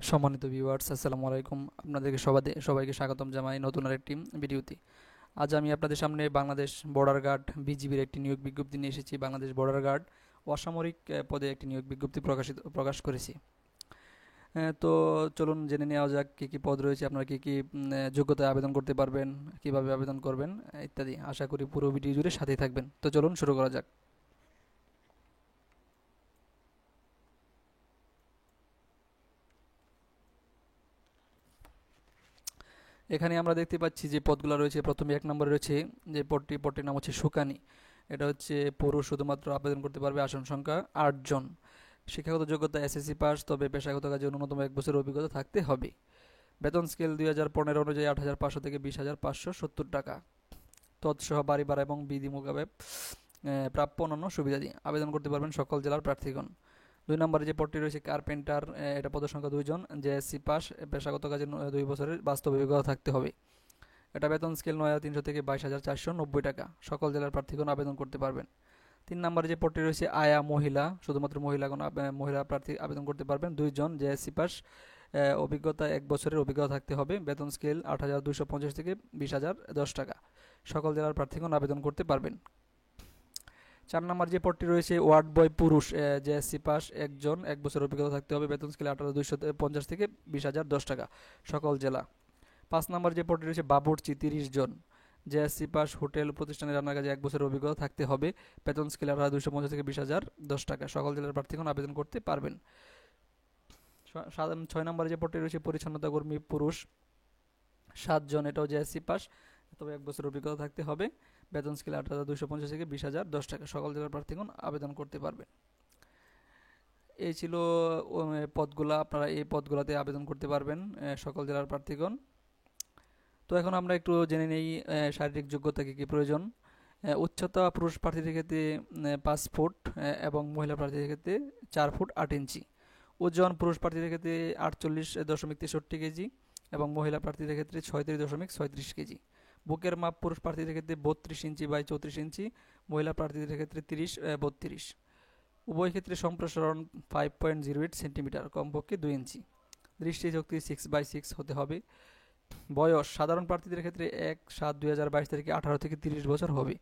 সম্মানিত ভিউয়ার্স, আসসালামু আলাইকুম। আপনাদেরকে সবাইকে স্বাগতম জানাই নতুন আরেকটি ভিডিওতে। আজ আমি আপনাদের সামনে বাংলাদেশ বর্ডার গার্ড বিজিবির একটি নিয়োগ বিজ্ঞপ্তি নিয়ে এসেছি। বাংলাদেশ বর্ডার গার্ড অসামরিক পদে একটি নিয়োগ বিজ্ঞপ্তি প্রকাশ করেছি। তো চলুন জেনে নেওয়া যাক কী কী পদ রয়েছে, আপনারা কী কী যোগ্যতায় আবেদন করতে পারবেন, কিভাবে আবেদন করবেন ইত্যাদি। আশা করি পুরো ভিডিও জুড়ে সাথেই থাকবেন। তো চলুন শুরু করা যাক। এখানে আমরা দেখতে পাচ্ছি যে পদগুলো রয়েছে। প্রথমে 1 নম্বরে রয়েছে যে পদটির নাম হচ্ছে শুকানি। এটা হচ্ছে পুরুষ, শুধুমাত্র আবেদন করতে পারবে। আসন সংখ্যা 8 জন। শিক্ষাগত যোগ্যতা এসএসসি পাস, তবে পেশাগত কাজে ন্যূনতম 1 বছরের অভিজ্ঞতা থাকতে হবে। বেতন স্কেল 2015 অনুযায়ী 8,500 থেকে 20,570 টাকা। তৎসহ বাড়ি ভাড়া এবং বিধি মোতাবেক প্রাপ্য অন্যান্য সুবিধাদি। আবেদন করতে পারবেন সকল জেলার প্রার্থীগণ। 2 নম্বরে যে পদটি রয়েছে কার্পেন্টার, এটা পদের সংখ্যা 2 জন। জেএসসি পাস, পেশাগত কাজে 2 বছরের বাস্তব অভিজ্ঞতা থাকতে হবে। এটা বেতন স্কেল 9,300 থেকে 22,490 টাকা। সকল জেলার প্রার্থীগণ আবেদন করতে পারবেন। 3 নম্বরে যে পদটি রয়েছে আয়া মহিলা, শুধুমাত্র মহিলা প্রার্থী আবেদন করতে পারবেন। 2 জন। জেএসসি পাস, অভিজ্ঞতা 1 বছরের অভিজ্ঞতা থাকতে হবে। বেতন স্কেল 8,250 থেকে 20,010 টাকা। সকল জেলার প্রার্থীগণ আবেদন করতে পারবেন। 4 নম্বর যে পদটি রয়েছে ওয়ার্ড বয় পুরুষ, জেএসসি পাস, 1 জন, 1 বছর অভিজ্ঞতা থাকতে হবে। বেতন স্কেল 8,250 থেকে 20,010 টাকা। সকল জেলা। 5 নম্বর যে পদটি রয়েছে বাবুর্চি, 30 জন। জেএসসি পাস, হোটেল প্রতিষ্ঠানে রান্নার কাজে 1 বছরের অভিজ্ঞতা থাকতে হবে। বেতন স্কেল 8,250 থেকে 20,010 টাকা। সকল জেলার প্রার্থীগণ আবেদন করতে পারবেন। 6 নম্বরে যে পদটি রয়েছে পরিচ্ছন্নতা কর্মী পুরুষ, 7 জন। এটাও জেএসসি পাস, তবে 1 বছর অভিজ্ঞতা থাকতে হবে। বেতন স্কেল 8,250 থেকে 20,010 টাকা। সকল জেলার প্রার্থীগণ আবেদন করতে পারবেন। এই ছিল পদগুলা। আপনারা এই পদগুলাতে আবেদন করতে পারবেন সকল জেলার প্রার্থীগণ। তো এখন আমরা একটু জেনে নেই শারীরিক যোগ্যতা কী কী প্রয়োজন। উচ্চতা পুরুষ প্রার্থীদের ক্ষেত্রে 5 ফুট এবং মহিলা প্রার্থীদের ক্ষেত্রে 4 ফুট 8 ইঞ্চি। ওজন পুরুষ প্রার্থীদের ক্ষেত্রে 48.63 কেজি এবং মহিলা প্রার্থীদের ক্ষেত্রে 36.36 কেজি। বুকের মাপ পুরুষ প্রার্থীদের ক্ষেত্রে 32 ইঞ্চি বাই 34 ইঞ্চি, মহিলা প্রার্থীদের ক্ষেত্রে 30-32। উভয় ক্ষেত্রে সম্প্রসারণ 5.08 সেন্টিমিটার, কমপক্ষে 2 ইঞ্চি। দৃষ্টিশক্তি 6/6 হতে হবে। বয়স সাধারণ প্রার্থীদের ক্ষেত্রে 1/7/2022 তারিখে 18 থেকে 30 বছর হবে।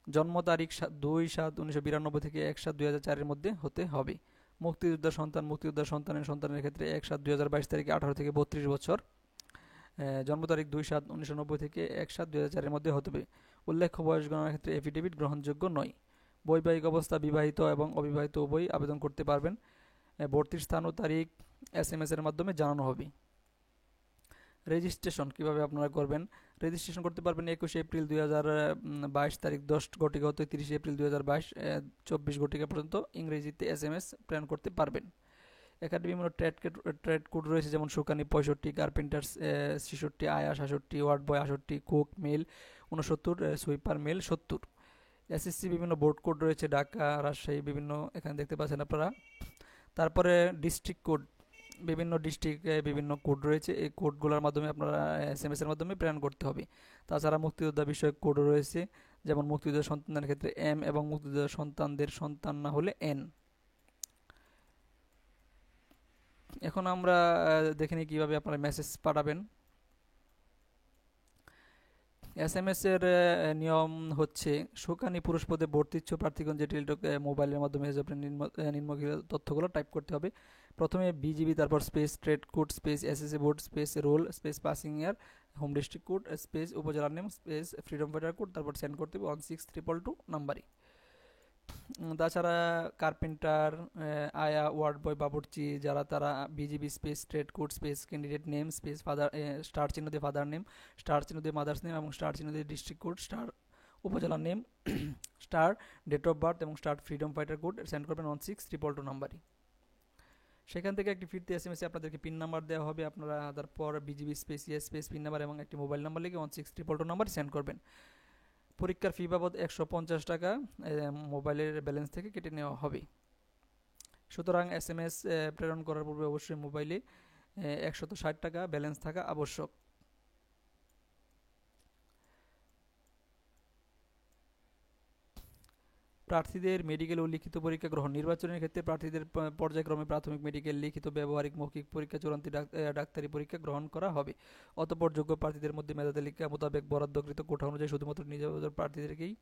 জন্ম তারিখ 2/7/1992 থেকে 1/7/2004 মধ্যে হতে হবে। মুক্তিযোদ্ধার সন্তানের সন্তানের ক্ষেত্রে 1/7/2022 তারিখে 18 থেকে 32 বছর। জন্ম তারিখ 2/7/1990 থেকে 1/7/2004 মধ্যে হতে হবে। উল্লেখ্য বয়স গণনার ক্ষেত্রে এফিডেভিট গ্রহণযোগ্য নয়। বৈবাহিক অবস্থা বিবাহিত এবং অবিবাহিত উভয়ই আবেদন করতে পারবেন। ভর্তির স্থান ও তারিখ SMS এর মাধ্যমে জানানো হবে। রেজিস্ট্রেশন কিভাবে আপনারা করবেন। রেজিস্ট্রেশন করতে পারবেন 21 এপ্রিল 2022 তারিখ 10 ঘটিকা হতে 30 এপ্রিল 2022 24 ঘটিকা পর্যন্ত ইংরেজিতে SMS প্রেরণ করতে পারবেন। এখানে বিভিন্ন ট্রেড কোড রয়েছে, যেমন শুকানি 65, কার্পেন্টার্স 66, আয়া 66, ward boy 68, cook male 69, sweeper male 70। SSC বিভিন্ন বোর্ড কোড রয়েছে, ঢাকা, রাজশাহী, বিভিন্ন এখানে দেখতে পাচ্ছেন আপনারা। তারপরে ডিস্ট্রিক্ট কোড, বিভিন্ন ডিস্ট্রিক্টে বিভিন্ন কোড রয়েছে। এই কোডগুলোর মাধ্যমে আপনারা SMS এর মাধ্যমে প্রেরণ করতে হবে। তাছাড়া মুক্তিযোদ্ধা বিষয়ক কোডও রয়েছে, যেমন মুক্তিযোদ্ধা সন্তানদের ক্ষেত্রে M এবং মুক্তিযোদ্ধা সন্তানদের সন্তান না হলে N। এখন আমরা দেখে নিই কীভাবে আপনারা মেসেজ পাঠাবেন। SMS এর নিয়ম হচ্ছে, শুকানি পুরুষ পদে ভর্তি ইচ্ছুক প্রার্থীগণ যে টেলিটক মোবাইলের মাধ্যমে নিম্নলিখিত তথ্যগুলো টাইপ করতে হবে। প্রথমে বিজিবি, তারপর space trade code, space SSC board, space roll, space passing year, home district code, space উপজেলার name, space freedom fighter code, তারপর সেন্ড করতে হবে 16222 নাম্বারে। তাছাড়া কার্পেন্টার, আয়া, ওয়ার্ড বয়, বাবুর্চি যারা, তারা BGB space trade code, space candidate name, space father, star চিহ্ন দিয়ে ফাদার নেম, স্টার চিহ্ন দিয়ে মাদার্স নেম এবং স্টার চিহ্ন দিয়ে ডিস্ট্রিক্ট কোড, স্টার উপজেলার name, star date of birth এবং star freedom fighter code send করবেন 16222 নাম্বারে। সেখান থেকে একটি ফিরতি SMS আপনাদেরকে পিন নাম্বার দেওয়া হবে। আপনারা তারপর BGB space space pin number এবং একটি মোবাইল নাম্বার লিখে 16222 নাম্বার সেন্ড করবেন। পরীক্ষার ফি বাবদ 150 টাকা মোবাইলের ব্যালেন্স থেকে কেটে নেওয়া হবে। সুতরাং SMS প্রেরণ করার পূর্বে অবশ্যই মোবাইলে 160 টাকা ব্যালেন্স থাকা আবশ্যক। প্রার্থীদের মেডিকেল ও লিখিত পরীক্ষা গ্রহণ। নির্বাচনের ক্ষেত্রে প্রার্থীদের পর্যায়ক্রমে প্রাথমিক, মেডিকেল, লিখিত, ব্যবহারিক, মৌখিক পরীক্ষা, চূড়ান্ত ডাক্তারি পরীক্ষা গ্রহণ করা হবে। অতঃপর যোগ্য প্রার্থীদের মধ্যে মেধা তালিকা মোতাবেক বরাদ্দকৃত কোঠা অনুযায়ী শুধুমাত্র নির্বাচিত প্রার্থীদেরকেই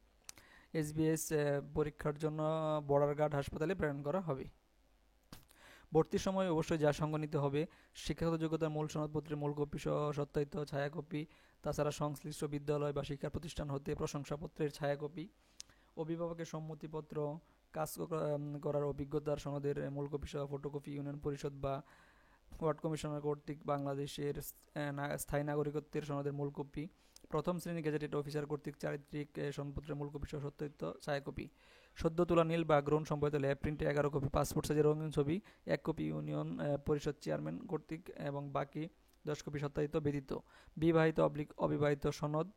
এসবিএস পরীক্ষার জন্য বর্ডার গার্ড হাসপাতালে প্রেরণ করা হবে। ভর্তির সময় অবশ্যই যা সঙ্গ নিতে হবে: শিক্ষাগত যোগ্যতার মূল সনদপত্রের মূল কপি সহ সত্যায়িত ছায়াকপি, তাছাড়া সংশ্লিষ্ট বিদ্যালয় বা শিক্ষা প্রতিষ্ঠান হতে প্রশংসাপত্রের ছায়াকপি, অভিভাবকের সম্মতিপত্র, কাজ করার অভিজ্ঞতার সনদের মূল কপি সহ ফটোকপি, ইউনিয়ন পরিষদ বা ওয়ার্ড কমিশনার কর্তৃক বাংলাদেশের স্থায়ী নাগরিকত্বের সনদের মূল কপি, প্রথম শ্রেণী গেজেটেড অফিসার কর্তৃক চারিত্রিক সনদপত্রের মূল কপি সহ সত্যায়িত ছায়াকপি, সদ্য তোলা নীল বা গ্রহণ সম্পাদিত ল্যাব প্রিন্টে 11 কপি পাসপোর্ট সাইজের রঙিন ছবি, 1 কপি ইউনিয়ন পরিষদ চেয়ারম্যান কর্তৃক এবং বাকি 10 কপি সত্যায়িত ব্যতীত বিবাহিত সনদ,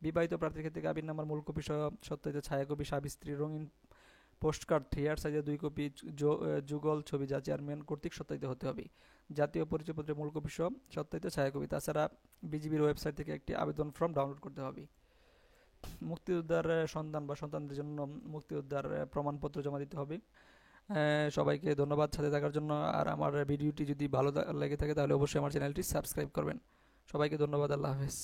বিবাহিত প্রার্থীর ক্ষেত্রে গাবির নাম্বার মূল কপি সহ সত্যায়িত ছায়াকপি, স্বামী স্ত্রীর রঙিন পোস্টকার্ড 3 সাইজের 2 কপি যুগল ছবি যা চেয়ারম্যান কর্তৃক সত্যায়িত হতে হবে, জাতীয় পরিচয়পত্রের মূল কপি সহ সত্যায়িত ছায়াকপি। তাছাড়া বিজিবির ওয়েবসাইট থেকে একটি আবেদন ফর্ম ডাউনলোড করতে হবে। মুক্তিযোদ্ধার সন্তান বা সন্তানদের জন্য মুক্তিযোদ্ধার প্রমাণপত্র জমা দিতে হবে। সবাইকে ধন্যবাদ সাথে থাকার জন্য। আর আমার ভিডিওটি যদি ভালো লেগে থাকে তাহলে অবশ্যই আমার চ্যানেলটি সাবস্ক্রাইব করবেন। সবাইকে ধন্যবাদ। আল্লাহ হাফেজ।